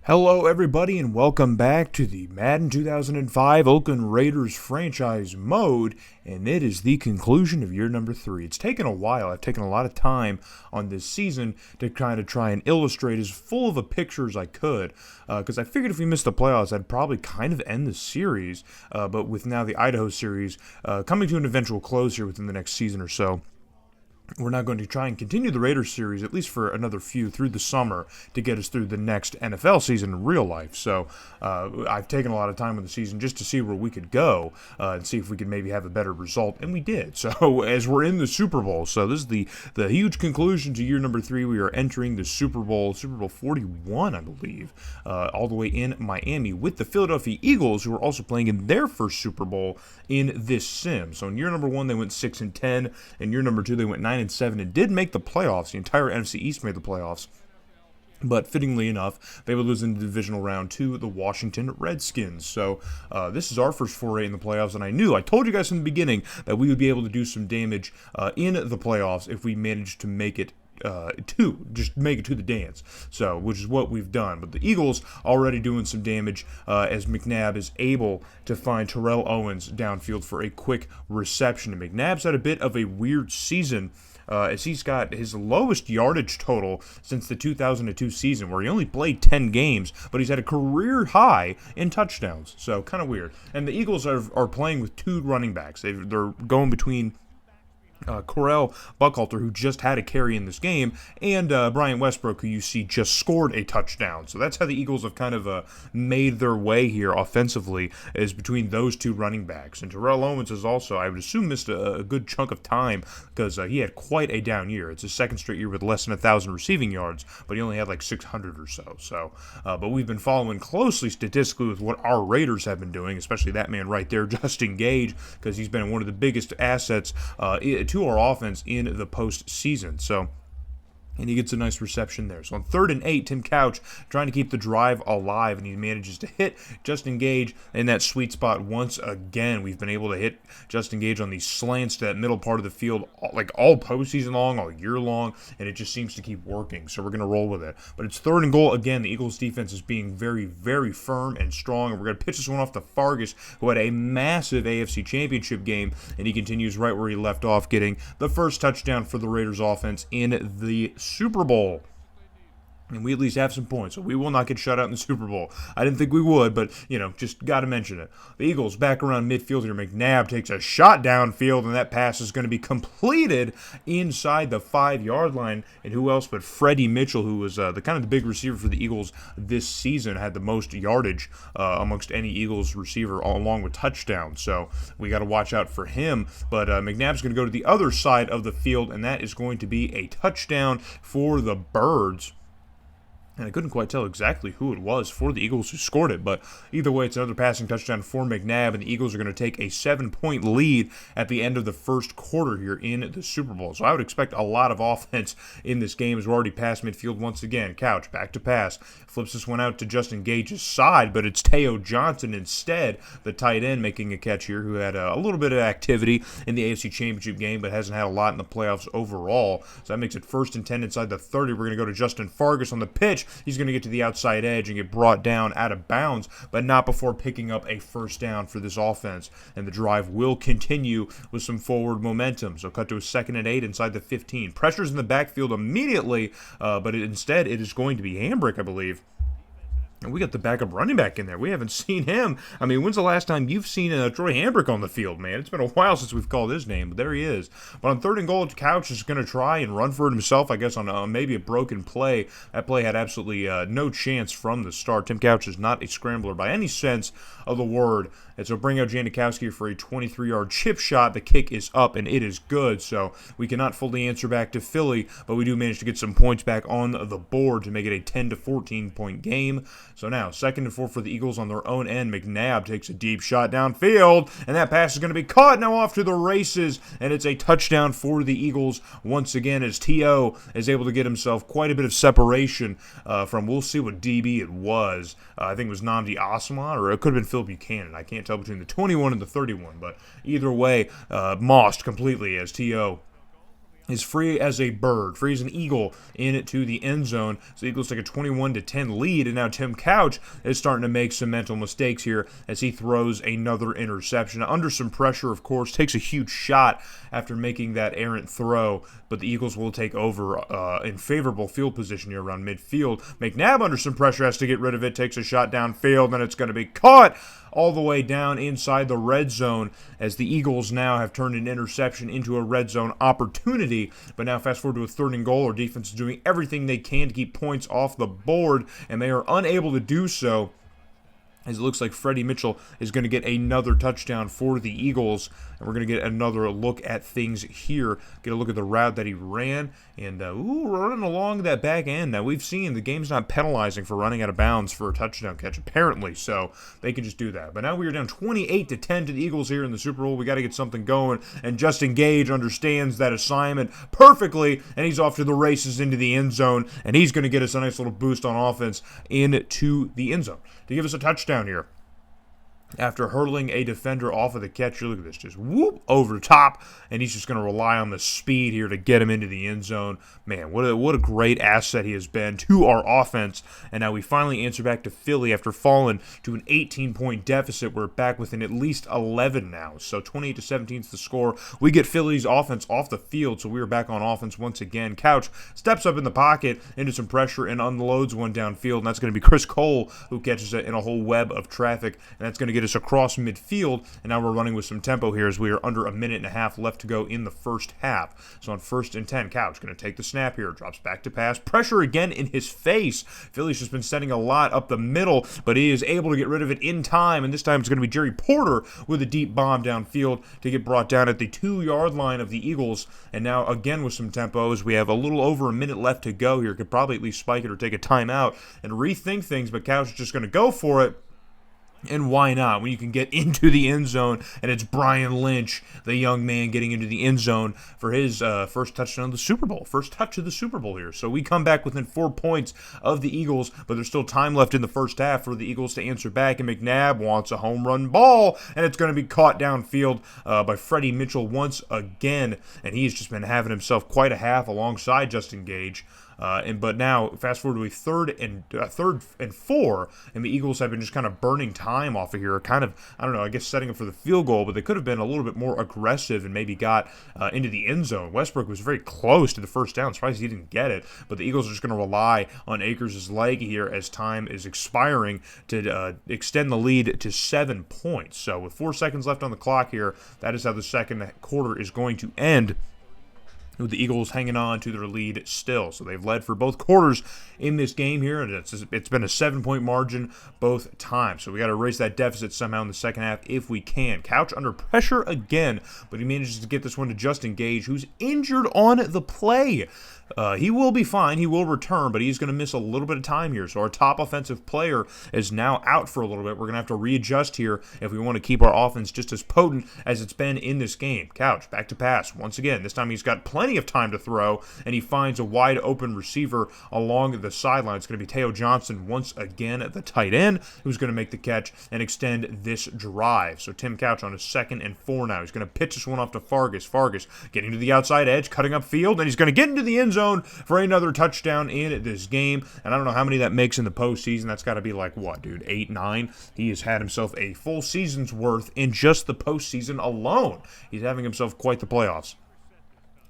Hello, everybody, and welcome back to the Madden 2005 Oakland Raiders franchise mode, and it is the conclusion of year number 3. It's taken a while. I've taken a lot of time on this season to kind of try and illustrate as full of a picture as I could, because I figured if we missed the playoffs, I'd probably kind of end the series, but with now the Idaho series coming to an eventual close here within the next season or so, we're now going to try and continue the Raiders series, at least for another few, through the summer to get us through the next NFL season in real life. So I've taken a lot of time on the season just to see where we could go and see if we could maybe have a better result, and we did. So as we're in the Super Bowl, so this is the huge conclusion to year number 3. We are entering the Super Bowl 41, I believe, all the way in Miami with the Philadelphia Eagles, who are also playing in their first Super Bowl in this sim. So in year number 1, they went 6-10. In year number 2, they went 9-7 and did make the playoffs. The entire NFC East made the playoffs. But fittingly enough, they would lose in the divisional round to the Washington Redskins. So this is our first foray in the playoffs, and I told you guys from the beginning that we would be able to do some damage in the playoffs if we managed to make it make it to the dance, so which is what we've done. But the Eagles already doing some damage as McNabb is able to find Terrell Owens downfield for a quick reception. And McNabb's had a bit of a weird season as he's got his lowest yardage total since the 2002 season, where he only played 10 games, but he's had a career high in touchdowns. So kind of weird. And the Eagles are playing with two running backs. They're going between Correll Buckhalter, who just had a carry in this game, and Brian Westbrook, who you see just scored a touchdown. So that's how the Eagles have kind of made their way here offensively, is between those two running backs. And Terrell Owens has also, I would assume, missed a good chunk of time because he had quite a down year. It's his second straight year with less than 1,000 receiving yards, but he only had like 600 or so. But we've been following closely statistically with what our Raiders have been doing, especially that man right there, Justin Gage, because he's been one of the biggest assets to our offense in the postseason. So, and he gets a nice reception there. So on 3rd and 8, Tim Couch trying to keep the drive alive, and he manages to hit Justin Gage in that sweet spot once again. We've been able to hit Justin Gage on these slants to that middle part of the field like all postseason long, all year long, and it just seems to keep working. So we're going to roll with it. But it's 3rd and goal. Again, the Eagles defense is being very, very firm and strong, and we're going to pitch this one off to Fargas, who had a massive AFC Championship game, and he continues right where he left off, getting the first touchdown for the Raiders offense in the Super Bowl. And we at least have some points, so we will not get shut out in the Super Bowl. I didn't think we would, but, just got to mention it. The Eagles back around midfield here. McNabb takes a shot downfield, and that pass is going to be completed inside the 5-yard line. And who else but Freddie Mitchell, who was the big receiver for the Eagles this season, had the most yardage amongst any Eagles receiver, along with touchdowns. So we got to watch out for him. But McNabb's going to go to the other side of the field, and that is going to be a touchdown for the Birds. And I couldn't quite tell exactly who it was for the Eagles who scored it, but either way, it's another passing touchdown for McNabb, and the Eagles are going to take a 7-point lead at the end of the first quarter here in the Super Bowl. So I would expect a lot of offense in this game as we're already past midfield once again. Couch, back to pass, flips this one out to Justin Gage's side, but it's Teo Johnson instead, the tight end, making a catch here, who had a little bit of activity in the AFC Championship game, but hasn't had a lot in the playoffs overall. So that makes it 1st and 10 inside the 30. We're going to go to Justin Fargas on the pitch. He's going to get to the outside edge and get brought down out of bounds, but not before picking up a first down for this offense. And the drive will continue with some forward momentum. So cut to a 2nd and 8 inside the 15. Pressure's in the backfield immediately, but instead it is going to be Hambrick, I believe. And we got the backup running back in there. We haven't seen him. I mean, when's the last time you've seen Troy Hambrick on the field, man? It's been a while since we've called his name, but there he is. But on 3rd and goal, Couch is going to try and run for it himself, I guess, on maybe a broken play. That play had absolutely no chance from the start. Tim Couch is not a scrambler by any sense of the word. And so bring out Janikowski for a 23-yard chip shot. The kick is up, and it is good. So we cannot fully answer back to Philly, but we do manage to get some points back on the board to make it a 10-14 point game. So now, 2nd and 4 for the Eagles on their own end. McNabb takes a deep shot downfield, and that pass is going to be caught. Now off to the races, and it's a touchdown for the Eagles once again as T.O. is able to get himself quite a bit of separation from, we'll see what DB it was. I think it was Nnamdi Asomugha, or it could have been Phil Buchanan. I can't tell between the 21 and the 31, but either way, mossed completely as T.O. is free as a bird, free as an eagle into the end zone. So the Eagles take a 21-10 lead, and now Tim Couch is starting to make some mental mistakes here as he throws another interception. Under some pressure, of course, takes a huge shot after making that errant throw, but the Eagles will take over in favorable field position here around midfield. McNabb under some pressure has to get rid of it, takes a shot downfield, and it's going to be caught all the way down inside the red zone as the Eagles now have turned an interception into a red zone opportunity. But now fast forward to a 3rd and goal. Our defense is doing everything they can to keep points off the board, and they are unable to do so, as it looks like Freddie Mitchell is going to get another touchdown for the Eagles. And we're going to get another look at things here. Get a look at the route that he ran. And, running along that back end. Now, we've seen the game's not penalizing for running out of bounds for a touchdown catch, apparently. So, they can just do that. But now we are down 28-10 to the Eagles here in the Super Bowl. We got to get something going. And Justin Gage understands that assignment perfectly. And he's off to the races into the end zone. And he's going to get us a nice little boost on offense into the end zone to give us a touchdown here. After hurdling a defender off of the catch, look at this, just whoop over the top, and he's just going to rely on the speed here to get him into the end zone. Man, what a great asset he has been to our offense. And now we finally answer back to Philly after falling to an 18-point deficit. We're back within at least 11 now, so 28-17 is the score. We get Philly's offense off the field, so we are back on offense once again. Couch steps up in the pocket into some pressure and unloads one downfield, and that's going to be Chris Cole who catches it in a whole web of traffic, and that's going to get us across midfield. And now we're running with some tempo here as we are under a minute and a half left to go in the first half. So on 1st and 10, Couch going to take the snap here, drops back to pass, pressure again in his face. Philly's just been sending a lot up the middle, but he is able to get rid of it in time, and this time it's going to be Jerry Porter with a deep bomb downfield to get brought down at the 2-yard line of the Eagles. And now again with some tempo as we have a little over a minute left to go here. Could probably at least spike it or take a timeout and rethink things, but Couch is just going to go for it. And why not? When you can get into the end zone, and it's Brian Lynch, the young man, getting into the end zone for his first touchdown of the Super Bowl. First touch of the Super Bowl here. So we come back within 4 points of the Eagles, but there's still time left in the first half for the Eagles to answer back, and McNabb wants a home run ball, and it's going to be caught downfield by Freddie Mitchell once again, and he's just been having himself quite a half alongside Justin Gage. But now, fast forward to a third and 4, and the Eagles have been just kind of burning time off of here, kind of, I don't know, I guess setting up for the field goal, but they could have been a little bit more aggressive and maybe got into the end zone. Westbrook was very close to the first down, surprised he didn't get it, but the Eagles are just going to rely on Akers' leg here as time is expiring to extend the lead to 7 points. So with 4 seconds left on the clock here, that is how the second quarter is going to end, with the Eagles hanging on to their lead still. So they've led for both quarters in this game here, and it's been a 7-point margin both times. So we got to erase that deficit somehow in the second half if we can. Couch under pressure again, but he manages to get this one to Justin Gage, who's injured on the play. He will be fine. He will return, but he's going to miss a little bit of time here. So our top offensive player is now out for a little bit. We're going to have to readjust here if we want to keep our offense just as potent as it's been in this game. Couch, back to pass. Once again, this time he's got plenty of time to throw, and he finds a wide open receiver along the sideline. It's going to be Teo Johnson once again at the tight end, who's going to make the catch and extend this drive. So Tim Couch on a 2nd and 4 now. He's going to pitch this one off to Fargas. Fargas getting to the outside edge, cutting up field, and he's going to get into the end zone for another touchdown in this game. And I don't know how many that makes in the postseason. That's got to be like, what, dude, 8, 9? He has had himself a full season's worth in just the postseason alone. He's having himself quite the playoffs.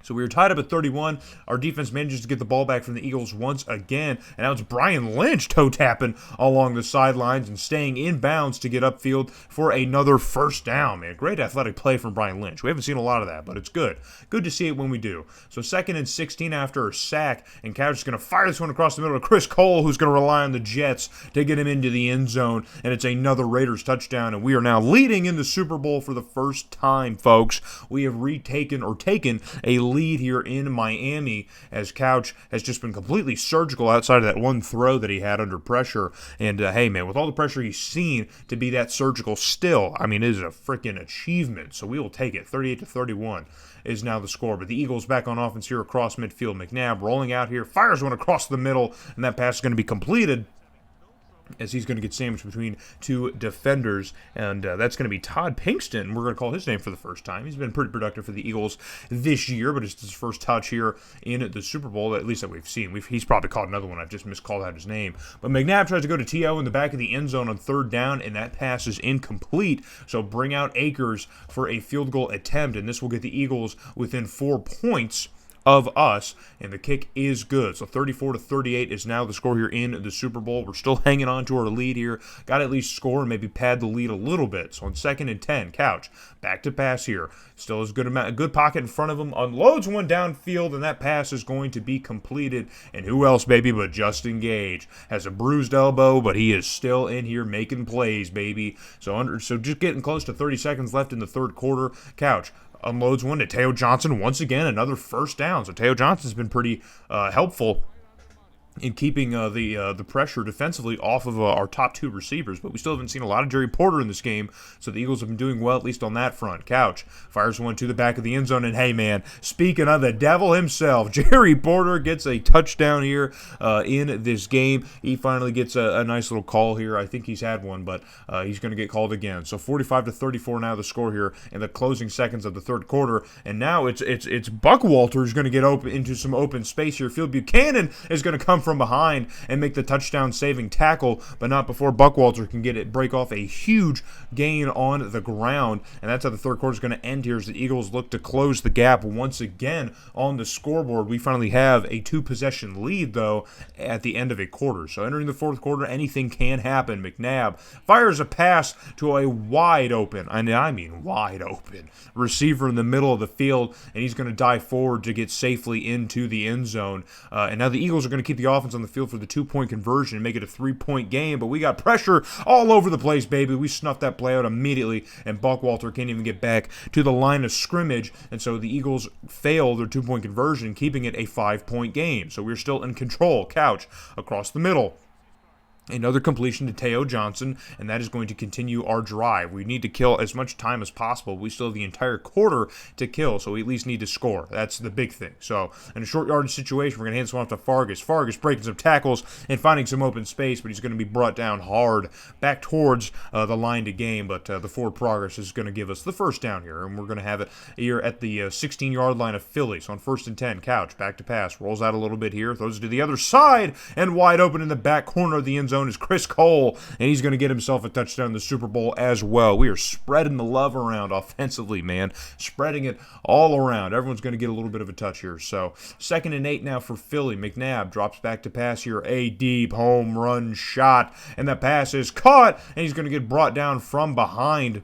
So we were tied up at 31. Our defense manages to get the ball back from the Eagles once again. And now it's Brian Lynch toe-tapping along the sidelines and staying in bounds to get upfield for another first down, man. Great athletic play from Brian Lynch. We haven't seen a lot of that, but it's good. Good to see it when we do. So 2nd and 16 after a sack, and Couch is going to fire this one across the middle to Chris Cole, who's going to rely on the Jets to get him into the end zone. And it's another Raiders touchdown, and we are now leading in the Super Bowl for the first time, folks. We have taken a lead here in Miami as Couch has just been completely surgical outside of that one throw that he had under pressure. And hey, man, with all the pressure he's seen, to be that surgical still, I mean, it is a freaking achievement. So we will take it. 38-31 is now the score. But the Eagles back on offense here across midfield. McNabb rolling out here, fires one across the middle, and that pass is going to be completed. as he's going to get sandwiched between two defenders, and that's going to be Todd Pinkston. We're going to call his name for the first time. He's been pretty productive for the Eagles this year, but it's his first touch here in the Super Bowl, at least that we've seen. He's probably caught another one. I've just miscalled out his name. But McNabb tries to go to T.O. in the back of the end zone on third down, and that pass is incomplete. So bring out Akers for a field goal attempt, and this will get the Eagles within 4 points of us, and the kick is good. So 34-38 is now the score here in the Super Bowl. We're still hanging on to our lead here. Got to at least score and maybe pad the lead a little bit. So on 2nd and 10, Couch back to pass here. Still has a good pocket in front of him. Unloads one downfield, and that pass is going to be completed. And who else, baby, but Justin Gage. Has a bruised elbow, but he is still in here making plays, baby. So just getting close to 30 seconds left in the third quarter. Couch unloads one to Teo Johnson. Once again, another first down. So Teo Johnson's been pretty helpful in keeping the pressure defensively off of our top two receivers. But we still haven't seen a lot of Jerry Porter in this game, so the Eagles have been doing well, at least on that front. Couch fires one to the back of the end zone, and hey, man, speaking of the devil himself, Jerry Porter gets a touchdown here in this game. He finally gets a nice little call here. I think he's had one, but he's going to get called again. So 45-34 now the score here in the closing seconds of the third quarter, and now it's Buckwalter who's going to get open into some open space here. Phil Buchanan is going to come from behind and make the touchdown-saving tackle, but not before Buckwalter can break off a huge gain on the ground, and that's how the third quarter is going to end here as the Eagles look to close the gap once again on the scoreboard. We finally have a 2-possession lead, though, at the end of a quarter. So entering the fourth quarter, anything can happen. McNabb fires a pass to a wide open, and I mean wide open, receiver in the middle of the field, and he's going to dive forward to get safely into the end zone. And now the Eagles are going to keep the offense on the field for the 2-point conversion and make it a 3-point game, but we got pressure all over the place, baby. We snuffed that play out immediately, and Buckwalter can't even get back to the line of scrimmage, and so the Eagles fail their 2-point conversion, keeping it a 5-point game. So we're still in control. Couch across the middle. Another completion to Teo Johnson, and that is going to continue our drive. We need to kill as much time as possible. We still have the entire quarter to kill, so we at least need to score. That's the big thing. So in a short yardage situation, we're going to hand this one off to Fargas. Fargas breaking some tackles and finding some open space, but he's going to be brought down hard back towards the line to gain, but the forward progress is going to give us the first down here, and we're going to have it here at the 16-yard line of Philly. So on 1st and 10, Couch back to pass. Rolls out a little bit here, throws it to the other side, and wide open in the back corner of the end zone is Chris Cole, and he's going to get himself a touchdown in the Super Bowl as well. We are spreading the love around offensively, man. Spreading it all around. Everyone's going to get a little bit of a touch here. So 2nd and 8 now for Philly. McNabb drops back to pass here. A deep home run shot, and that pass is caught, and he's going to get brought down from behind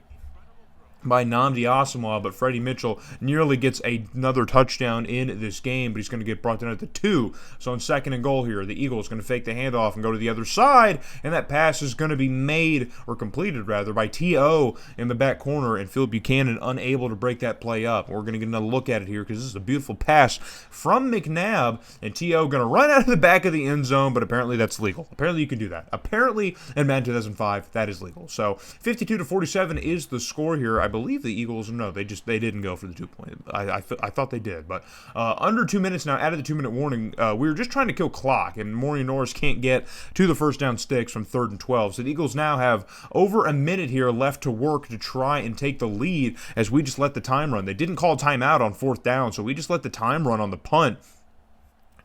by Nnamdi Asomugha, but Freddie Mitchell nearly gets another touchdown in this game, but he's going to get brought down at the 2. So on 2nd and goal here, the Eagles going to fake the handoff and go to the other side, and that pass is going to be made, or completed rather, by T.O. in the back corner, and Phil Buchanan unable to break that play up. We're going to get another look at it here because this is a beautiful pass from McNabb, and T.O. going to run out of the back of the end zone, but apparently that's legal. Apparently you can do that. Apparently in Madden 2005, that is legal. So 52-47 is the score here. I believe the Eagles, no, they didn't go for the 2-point. I thought they did, but under 2 minutes now, out of the 2-minute warning, we were just trying to kill clock, and Maurice Norris can't get to the first down sticks from 3rd and 12. So the Eagles now have over a minute here left to work to try and take the lead as we just let the time run. They didn't call timeout on 4th down, so we just let the time run on the punt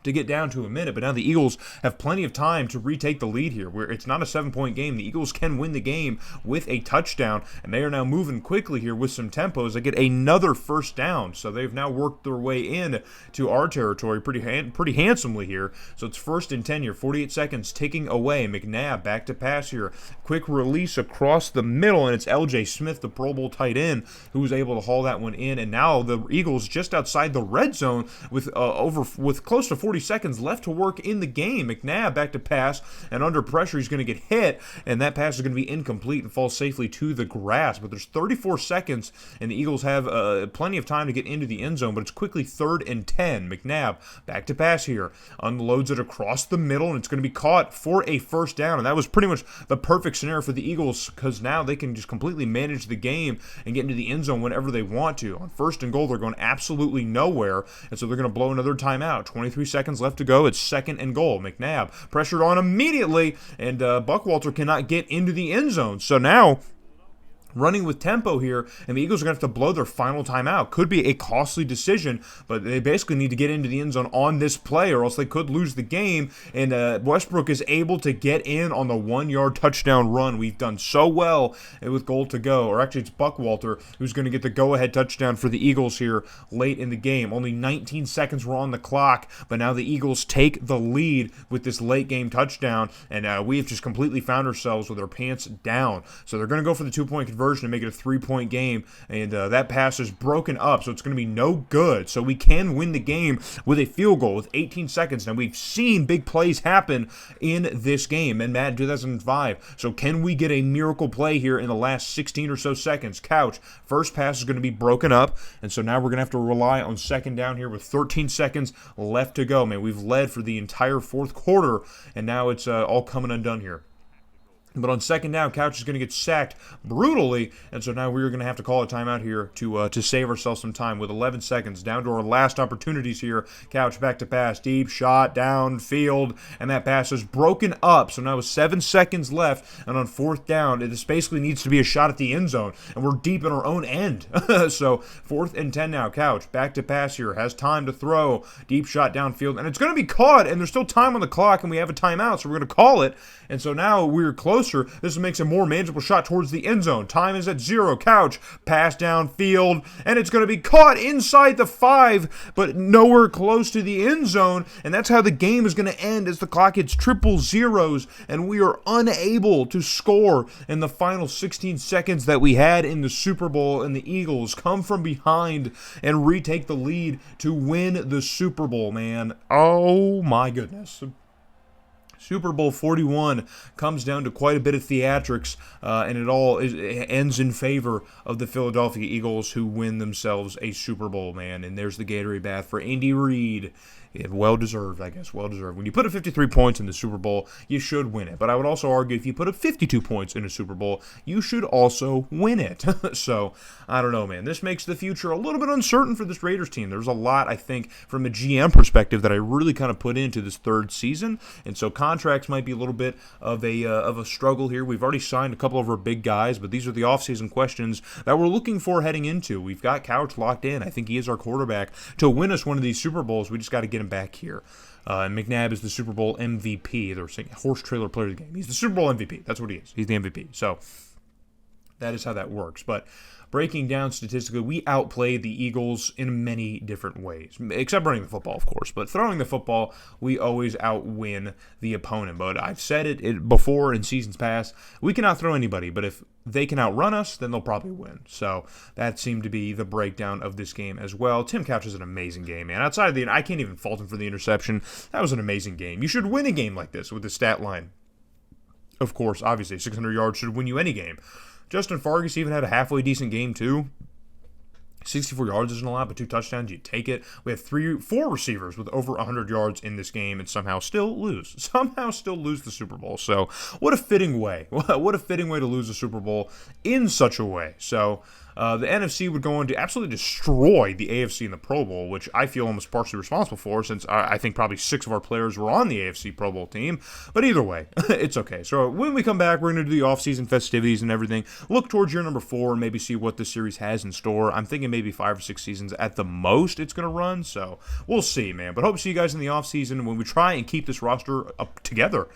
to get down to a minute, but now the Eagles have plenty of time to retake the lead here, where it's not a 7-point game. The Eagles can win the game with a touchdown, and they are now moving quickly here with some tempo as they get another first down. So they've now worked their way in to our territory pretty handsomely here. So it's 1st and 10 here, 48 seconds ticking away. McNabb back to pass here. Quick release across the middle, and it's L.J. Smith, the Pro Bowl tight end, who was able to haul that one in. And now the Eagles just outside the red zone with close to 40 seconds left to work in the game. McNabb back to pass, and under pressure he's going to get hit, and that pass is going to be incomplete and fall safely to the grass. But there's 34 seconds, and the Eagles have plenty of time to get into the end zone, but it's quickly 3rd and 10. McNabb back to pass here, unloads it across the middle, and it's going to be caught for a first down, and that was pretty much the perfect scenario for the Eagles because now they can just completely manage the game and get into the end zone whenever they want to. On 1st and goal, they're going absolutely nowhere, and so they're going to blow another timeout. 23 seconds seconds left to go. It's 2nd and goal. McNabb pressured on immediately, and Buckwalter cannot get into the end zone. So now, running with tempo here, and the Eagles are going to have to blow their final timeout. Could be a costly decision, but they basically need to get into the end zone on this play, or else they could lose the game. And Westbrook is able to get in on the 1-yard touchdown run. We've done so well with goal to go, or actually it's Buckwalter who's going to get the go-ahead touchdown for the Eagles here late in the game. Only 19 seconds were on the clock, but now the Eagles take the lead with this late-game touchdown, and we have just completely found ourselves with our pants down. So they're going to go for the 2-point conversion to make it a 3-point game, and that pass is broken up, so it's going to be no good. So we can win the game with a field goal with 18 seconds. Now, we've seen big plays happen in this game in Madden 2005, so can we get a miracle play here in the last 16 or so seconds? Couch, first pass is going to be broken up, and so now we're going to have to rely on 2nd down here with 13 seconds left to go. Man, we've led for the entire 4th quarter, and now it's all coming undone here. But on 2nd down, Couch is going to get sacked brutally, and so now we're going to have to call a timeout here to save ourselves some time with 11 seconds down to our last opportunities here. Couch back to pass, deep shot, downfield, and that pass is broken up. So now with 7 seconds left, and on 4th down, this basically needs to be a shot at the end zone, and we're deep in our own end. So 4th and 10 now. Couch back to pass here, has time to throw, deep shot downfield, and it's going to be caught, and there's still time on the clock, and we have a timeout, so we're going to call it. And so now we're closer. This makes a more manageable shot towards the end zone. Time is at 0. Couch, pass downfield, and it's going to be caught inside the 5, but nowhere close to the end zone. And that's how the game is going to end as the clock hits triple zeros, and we are unable to score in the final 16 seconds that we had in the Super Bowl, and the Eagles come from behind and retake the lead to win the Super Bowl, man. Oh, my goodness. Super Bowl 41 comes down to quite a bit of theatrics, and it ends in favor of the Philadelphia Eagles, who win themselves a Super Bowl, man. And there's the Gatorade bath for Andy Reid. Well-deserved, I guess. Well-deserved. When you put up 53 points in the Super Bowl, you should win it. But I would also argue if you put up 52 points in a Super Bowl, you should also win it. So, I don't know, man. This makes the future a little bit uncertain for this Raiders team. There's a lot, I think, from a GM perspective that I really kind of put into this 3rd season. And so contracts might be a little bit of a struggle here. We've already signed a couple of our big guys, but these are the offseason questions that we're looking for heading into. We've got Couch locked in. I think he is our quarterback to win us one of these Super Bowls. We just got to get him back here. And McNabb is the Super Bowl MVP. They're saying horse trailer player of the game. He's the Super Bowl MVP. That's what he is. He's the MVP. So that is how that works. But breaking down statistically, we outplayed the Eagles in many different ways, except running the football, of course. But throwing the football, we always outwin the opponent. But I've said it before in seasons past, we can outthrow anybody, but if they can outrun us, then they'll probably win. So that seemed to be the breakdown of this game as well. Tim Couch is an amazing game, man. Outside of I can't even fault him for the interception. That was an amazing game. You should win a game like this with the stat line. Of course, obviously, 600 yards should win you any game. Justin Fargas even had a halfway decent game, too. 64 yards isn't a lot, but 2 touchdowns, you take it. We have 4 receivers with over 100 yards in this game and somehow still lose. Somehow still lose the Super Bowl. So what a fitting way. What a fitting way to lose the Super Bowl in such a way. So the NFC would go on to absolutely destroy the AFC in the Pro Bowl, which I feel almost partially responsible for, since I think probably 6 of our players were on the AFC Pro Bowl team. But either way, it's okay. So when we come back, we're going to do the offseason festivities and everything. Look towards year number 4 and maybe see what this series has in store. I'm thinking maybe 5 or 6 seasons at the most it's going to run. So we'll see, man. But hope to see you guys in the offseason when we try and keep this roster up together.